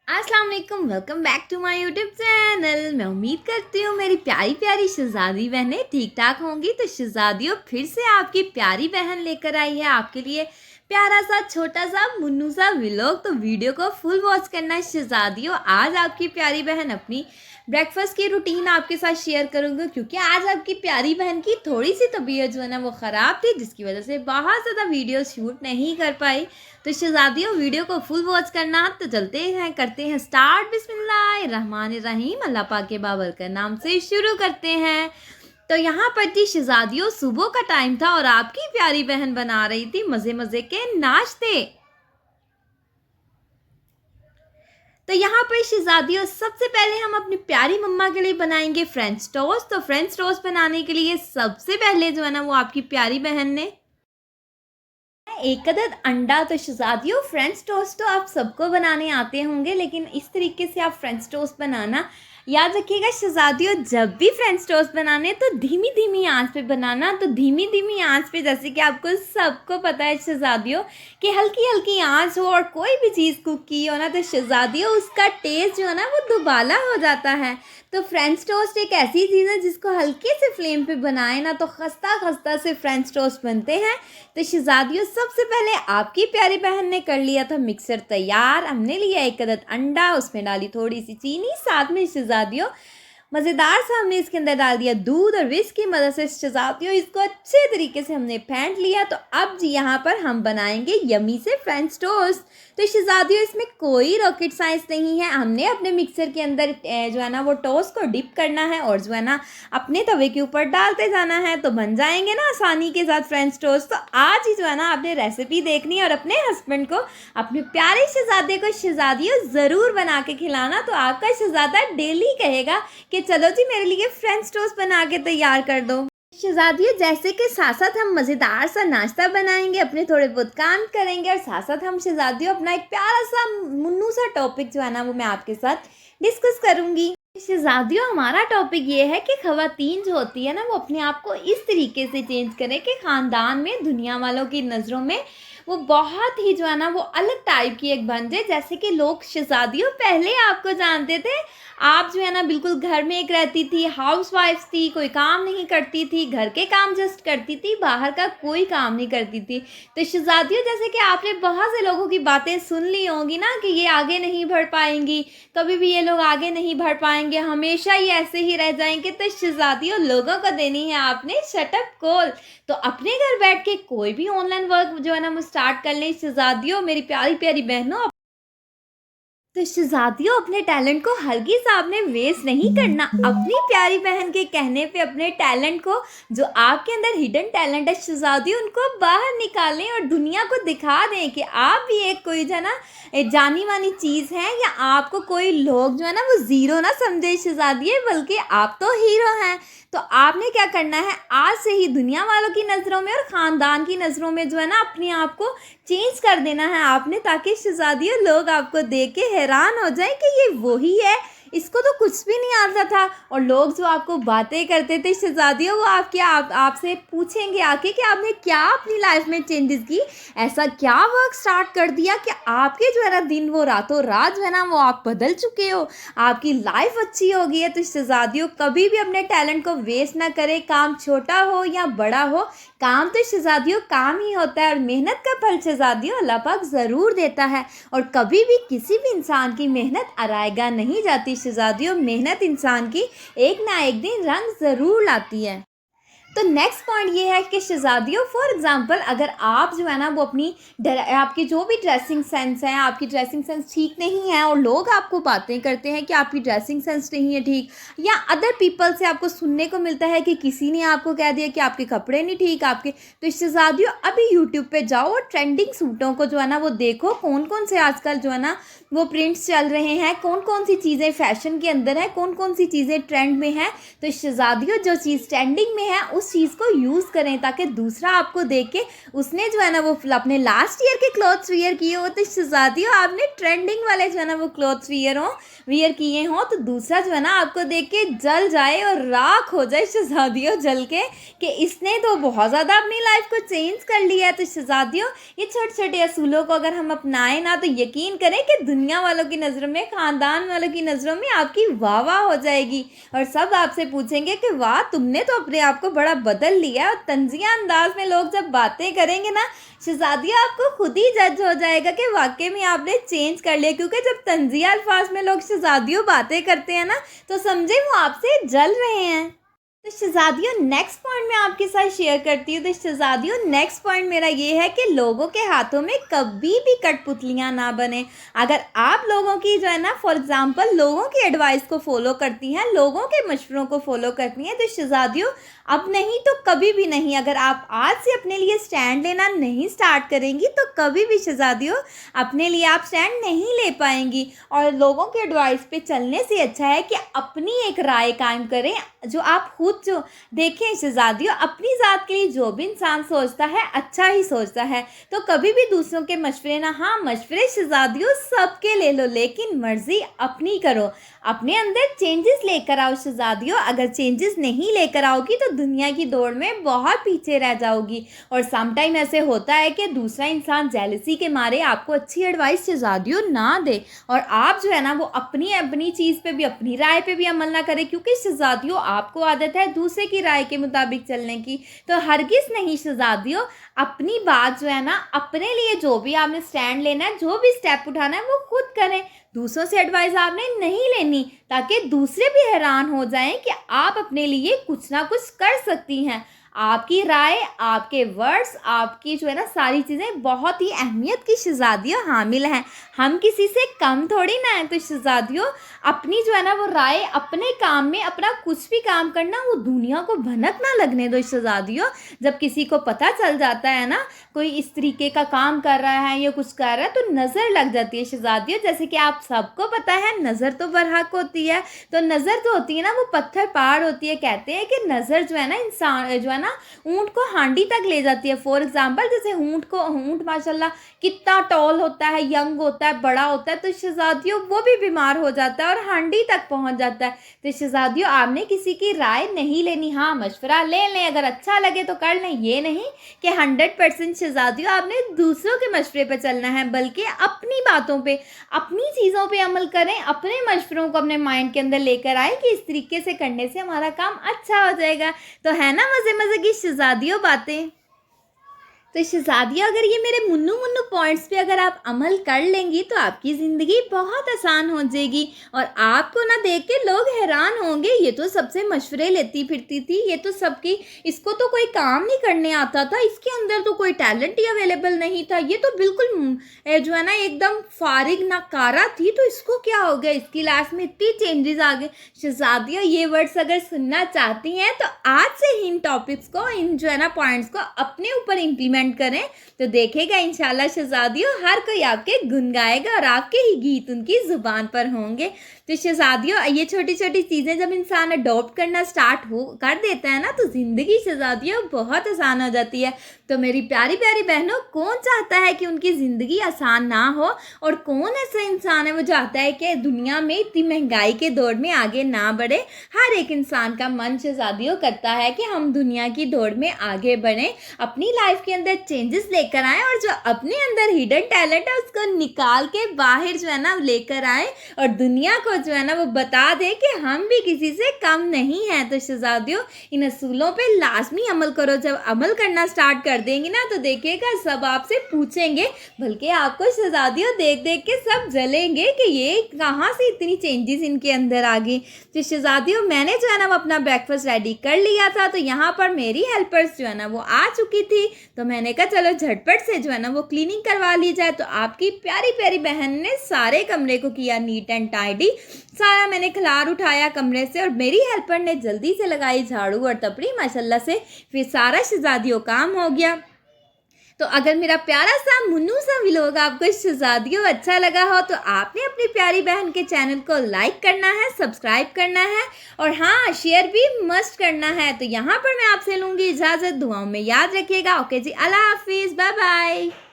अस्सलाम वालेकुम, welcome back to my YouTube channel. मैं उम्मीद करती हूँ मेरी प्यारी प्यारी शहज़ादी बहनें ठीक ठाक होंगी। तो शहज़ादियों, फिर से आपकी प्यारी बहन लेकर आई है आपके लिए प्यारा सा छोटा सा मुन्नू सा व्लॉग। तो वीडियो को फुल वॉच करना है शहज़ादियों। आज आपकी प्यारी बहन अपनी ब्रेकफास्ट की रूटीन आपके साथ शेयर करूँगी, क्योंकि आज आपकी प्यारी बहन की थोड़ी सी तबीयत जो है ना वो ख़राब थी, जिसकी वजह से बहुत ज़्यादा वीडियो शूट नहीं कर पाई। तो शहज़ादियों, वीडियो को फुल वॉच करना। तो चलते हैं, करते हैं स्टार्ट। बिस्मिल्लाहिर्रहमानिर्रहीम, अल्लाह पाक के बाबरकत नाम से शुरू करते हैं। तो यहाँ पर थी शहज़ादियों, सुबह का टाइम था और आपकी प्यारी बहन बना रही थी मज़े मज़े के नाश्ते। तो यहाँ पर शहज़ादियों, सबसे पहले हम अपनी प्यारी मम्मा के लिए बनाएंगे फ्रेंच टोस्ट। तो फ्रेंच टोस्ट बनाने के लिए सबसे पहले जो है ना वो आपकी प्यारी बहन ने एक अदद अंडा। तो शहज़ादियों, फ्रेंच टोस्ट तो आप सबको बनाने आते होंगे, लेकिन इस तरीके से आप फ्रेंच टोस्ट बनाना याद रखिएगा शहज़ादियों। जब भी फ्रेंच टोस्ट बनाने तो धीमी धीमी आंच पे बनाना। तो धीमी धीमी आंच पे, जैसे कि आपको सबको पता है शहज़ादियों, कि हल्की हल्की आंच हो और कोई भी चीज़ कुक की हो ना, तो शहज़ादियों उसका टेस्ट जो है ना वो दुबाला हो जाता है। तो फ्रेंच टोस्ट एक ऐसी चीज़ है जिसको हल्के से फ्लेम पे बनाए ना तो खस्ता खस्ता से फ्रेंच टोस्ट बनते हैं। तो शहज़ादियों, सबसे पहले आपकी प्यारी बहन ने कर लिया था मिक्सर तैयार। हमने लिया एक अदद अंडा, उसमें डाली थोड़ी सी चीनी, साथ में शहज़ादियों मज़ेदार सा हमने इसके अंदर डाल दिया दूध और विस्क की मदद से शहज़ादियों इसको अच्छे तरीके से हमने फेंट लिया। तो अब जी यहाँ पर हम बनाएंगे यमी से फ्रेंच टोस्ट। तो शहज़ादियों, इसमें कोई रॉकेट साइंस नहीं है। हमने अपने मिक्सर के अंदर जो है ना वो टोस्ट को डिप करना है और जो है ना अपने तवे के ऊपर डालते जाना है, तो बन जाएंगे ना आसानी के साथ फ्रेंच टोस्ट। तो आज ही जो है ना आपने रेसिपी देखनी है और अपने हस्बैंड को, अपने प्यारे शहज़ादे को शहज़ादियों ज़रूर बना के खिलाना। तो आपका शहज़ादा डेली कहेगा कि चलो जी मेरे लिए फ्रेंच टोस्ट बना के तैयार कर दो। शहज़ादियों, जैसे कि साथ साथ हम मज़ेदार सा नाश्ता बनाएंगे, अपने थोड़े बहुत काम करेंगे और साथ साथ हम शहज़ादियों अपना एक प्यारा सा मुन्नू सा टॉपिक जो है ना वो मैं आपके साथ डिस्कस करूंगी। शहज़ादियों, हमारा टॉपिक ये है कि ख़वातीन जो होती है ना वो अपने आप को इस तरीके से चेंज करें कि ख़ानदान में दुनिया वालों की नज़रों में वो बहुत ही जो है ना वो अलग टाइप की एक बन जाए। जैसे कि लोग शहज़ादियों पहले आपको जानते थे, आप जो है ना बिल्कुल घर में एक रहती थी, हाउस वाइफ थी, कोई काम नहीं करती थी, घर के काम जस्ट करती थी, बाहर का कोई काम नहीं करती थी। तो शहज़ादियों, जैसे कि आपने बहुत से लोगों की बातें सुन ली होंगी ना कि ये आगे नहीं बढ़ पाएंगी, कभी भी ये लोग आगे नहीं बढ़ पाएंगे, हमेशा ही ऐसे ही रह जाएंगे। तो शहज़ादियों, लोगों को देनी है आपने शटअप कॉल। तो अपने घर बैठ के कोई भी ऑनलाइन वर्क जो है ना वो स्टार्ट कर लें शहज़ादियों, मेरी प्यारी प्यारी बहनों। तो शहज़ादियों, अपने टैलेंट को हरगिज़ आपने वेस्ट नहीं करना। अपनी प्यारी बहन के कहने पे अपने टैलेंट को, जो आपके अंदर हिडन टैलेंट है शहज़ादियों, उनको बाहर निकालें और दुनिया को दिखा दें कि आप भी एक कोई जो है ना जानी मानी चीज़ है, या आपको कोई लोग जो है ना वो ज़ीरो ना समझे शहज़ादियों, बल्कि आप तो हीरो हैं। तो आपने क्या करना है, आज से ही दुनिया वालों की नज़रों में और ख़ानदान की नज़रों में जो है ना अपने आप को चेंज कर देना है आपने, ताकि शहज़ादियों लोग आपको देख के हैरान हो जाए कि ये वही है, इसको तो कुछ भी नहीं आता था। और लोग जो आपको बातें करते थे शहज़ादियों, वो आपसे पूछेंगे आके कि आपने क्या अपनी लाइफ में चेंजेस की, ऐसा क्या वर्क स्टार्ट कर दिया कि आपके जो है ना दिन वो रातों रात जो है ना वो आप बदल चुके हो, आपकी लाइफ अच्छी हो गई है। तो शहज़ादियों, कभी भी अपने टैलेंट को वेस्ट ना करें, काम छोटा हो या बड़ा हो, काम तो शहज़ादियों काम ही होता है और मेहनत का फल शहज़ादियों अल्लाह पाक ज़रूर देता है। और कभी भी किसी भी इंसान की मेहनत अराएगा नहीं जाती शहज़ादियों, मेहनत इंसान की एक ना एक दिन रंग ज़रूर लाती है। तो नेक्स्ट पॉइंट ये है कि शहज़ादियों, फॉर एग्जांपल अगर आप जो है ना वो अपनी आपकी जो भी ड्रेसिंग सेंस है, आपकी ड्रेसिंग सेंस ठीक नहीं है और लोग आपको बातें करते हैं कि आपकी ड्रेसिंग सेंस नहीं है ठीक, या अदर पीपल से आपको सुनने को मिलता है कि किसी ने आपको कह दिया कि आपके कपड़े नहीं ठीक आपके, तो शहज़ादियों अभी यूट्यूब पे जाओ और ट्रेंडिंग सूटों को जो है ना वो देखो, कौन कौन से आजकल जो है ना वो प्रिंट्स चल रहे हैं, कौन कौन सी चीज़ें फैशन के अंदर है, कौन कौन सी चीज़ें ट्रेंड में है। तो शहज़ादियों, जो चीज़ ट्रेंडिंग में है उस चीज़ को यूज़ करें ताकि दूसरा आपको देख के उसने जो है ना वो अपने लास्ट ईयर के क्लॉथ्स वियर किए हो, तो शहज़ादियों आपने ट्रेंडिंग वाले जो है ना वो क्लॉथ्स वियर किए हों, तो दूसरा जो है ना आपको देख के जल जाए और राख हो जाए शहज़ादियों जल के, कि इसने तो बहुत ज़्यादा अपनी लाइफ को चेंज कर लिया है। तो शहज़ादियों ये छोटे छोटे असूलों को अगर हम अपनाएं ना, तो यकीन करें कि दुनिया वालों की नज़रों में, ख़ानदान वालों की नज़रों में आपकी वाह वाह हो जाएगी और सब आपसे पूछेंगे कि वाह तुमने तो अपने आप को बड़ा बदल लिया। और तंजिया अंदाज में लोग जब बातें करेंगे ना शहज़ादियों, आपको खुद ही जज हो जाएगा कि वाकई में आपने चेंज कर लिया। क्योंकि जब तंजिया अल्फाज में लोग शहज़ादियों बातें करते हैं ना, तो समझे वो आपसे जल रहे हैं। तो शहज़ादियों नेक्स्ट पॉइंट मैं आपके साथ शेयर करती हूँ। तो शहज़ादियों नेक्स्ट पॉइंट मेरा ये है कि लोगों के हाथों में कभी भी कठपुतलियाँ ना बने। अगर आप लोगों की जो है ना, फॉर एग्ज़ाम्पल लोगों की एडवाइस को फॉलो करती हैं, लोगों के मशवरों को फॉलो करती हैं, तो शहज़ादियों अब नहीं तो कभी भी नहीं, अगर आप आज से अपने लिए स्टैंड लेना नहीं स्टार्ट करेंगी तो कभी भी शहज़ादियों अपने लिए आप स्टैंड नहीं ले पाएंगी। और लोगों के एडवाइस पे चलने से अच्छा है कि अपनी एक राय कायम करें, जो आप खुद जो देखें शहज़ादियों, अपनी ज़ात के लिए जो भी इंसान सोचता है अच्छा ही सोचता है। तो कभी भी दूसरों के मशवरे ना, हाँ मशवरे शहज़ादियों सबके ले लो, लेकिन मर्ज़ी अपनी करो, अपने अंदर चेंजेस लेकर आओ शहज़ादियों। अगर चेंजेस नहीं लेकर आओगी तो दुनिया की दौड़ में बहुत पीछे रह जाओगी। और समटाइम ऐसे होता है कि दूसरा इंसान जेलसी के मारे आपको अच्छी एडवाइस शहज़ादियों ना दे, और आप जो है ना वो अपनी अपनी चीज़ पे भी, अपनी राय पे भी अमल ना करें, क्योंकि शहज़ादियों आपको आदत है दूसरे की राय के मुताबिक चलने की। तो हरगिज़ नहीं शहज़ादियों, अपनी बात जो है ना, अपने लिए जो भी आपने स्टैंड लेना है, जो भी स्टेप उठाना है वो खुद करें। दूसरों से एडवाइस आपने नहीं लेनी, ताकि दूसरे भी हैरान हो जाएं कि आप अपने लिए कुछ ना कुछ कर सकती हैं। आपकी राय, आपके वर्ड्स, आपकी जो है ना सारी चीज़ें बहुत ही अहमियत की शहज़ादियों हामिल हैं। हम किसी से कम थोड़ी ना हैं। तो शहज़ादियों अपनी जो है ना वो राय, अपने काम में अपना कुछ भी काम करना, वो दुनिया को भनक ना लगने दो शहज़ादियों। जब किसी को पता चल जाता है ना कोई इस तरीके का काम कर रहा है या कुछ कर रहा है, तो नज़र लग जाती है शहज़ादियों। जैसे कि आप सबको पता है नज़र तो बरहक होती है, तो नज़र जो होती है ना वो पत्थर पार होती है। कहते हैं कि नज़र जो है ना इंसान जो है ना ऊंट को हांडी तक ले जाती है। फॉर एग्जाम्पल जैसे ऊंट माशाल्लाह कितना टॉल होता है, यंग होता है, बड़ा होता है, तो शहज़ादियों वो भी बीमार हो जाता है और हांडी तक पहुंच जाता है। तो शहज़ादियों आपने किसी की राय नहीं लेनी, हाँ मशवरा ले लें, अगर अच्छा लगे तो कर लें। ये नहीं कि 100% शहज़ादियों आपने दूसरों के मशवरे पर चलना है, बल्कि अपनी बातों पे, अपनी चीज़ों पे अमल करें, अपने मशवरों को अपने माइंड के अंदर लेकर आए कि इस तरीके से करने से हमारा काम अच्छा हो जाएगा। तो है ना मज़े मज़े की शहज़ादियों बातें। तो शहज़ादियों अगर ये मेरे मुन्नू मुन्नू पॉइंट्स पे अगर आप अमल कर लेंगी तो आपकी ज़िंदगी बहुत आसान हो जाएगी, और आपको ना देख के लोग हैरान होंगे, ये तो सबसे मशवरे लेती फिरती थी, ये तो सबकी, इसको तो कोई काम नहीं करने आता था, इसके अंदर तो कोई टैलेंट ही अवेलेबल नहीं था, ये तो बिल्कुल जो है ना एकदम फारिग नकारा थी, तो इसको क्या हो गया, इसकी लाइफ में इतनी चेंजेस आ गए। शहज़ादियों ये वर्ड्स अगर सुनना चाहती हैं तो आज से ही इन टॉपिक्स को, इन जो है ना पॉइंट्स को अपने ऊपर इम्प्लीमेंट करें, तो देखेगा इंशाल्लाह शहज़ादियों हर कोई आपके गुन गाएगा और आपके ही गीत उनकी ज़ुबान पर होंगे। तो शहज़ादियों ये छोटी छोटी चीज़ें जब इंसान अडॉप्ट करना स्टार्ट कर देता है ना, तो ज़िंदगी शहज़ादियों बहुत आसान हो जाती है। तो मेरी प्यारी प्यारी बहनों, कौन चाहता है कि उनकी ज़िंदगी आसान ना हो, और कौन ऐसा इंसान है वो चाहता है कि दुनिया में इतनी महंगाई के दौर में आगे ना बढ़े। हर एक इंसान का मन शहज़ादियों करता है कि हम दुनिया की दौड़ में आगे बढ़ें, अपनी लाइफ के अंदर चेंजेस लेकर आएँ, और जो अपने अंदर हिडन टैलेंट है उसको निकाल के बाहर जो है ना लेकर आएँ, और दुनिया को जो है ना वो बता दे कि हम भी किसी से कम नहीं हैं। तो शहज़ादियों इन असूलों पे लाजमी अमल करो। जब अमल करना स्टार्ट कर देंगे ना, तो देखिएगा सब आपसे पूछेंगे, बल्कि आपको शहज़ादियों देख देख के सब जलेंगे कि ये कहाँ से इतनी चेंजेस इनके अंदर आ गई। तो शहज़ादियों मैंने जो है ना वो अपना ब्रेकफास्ट रेडी कर लिया था, तो यहाँ पर मेरी हेल्पर्स जो है ना वो आ चुकी थी, तो मैंने कहा चलो झटपट से जो है ना वो क्लीनिंग करवा ली जाए। तो आपकी प्यारी प्यारी बहन ने सारे कमरे को किया नीट एंड टाइडी, सारा मैंने खिलार उठाया कमरे से, और मेरी हेल्पर ने जल्दी से लगाई झाड़ू और तपड़ी माशाल्लाह से, फिर सारा शहज़ादियों काम हो गया। तो अगर मेरा प्यारा सा मुन्नू सा व्लॉग आपको शहजादियों अच्छा लगा हो तो आपने अपनी प्यारी बहन के चैनल को लाइक करना है, सब्सक्राइब करना है और हाँ, शेयर भी मस्ट करना है। तो यहाँ पर मैं आपसे लूँगी इजाज़त, दुआओं में याद रखिएगा। ओके जी, अल्लाह हाफिज़, बाय बाय।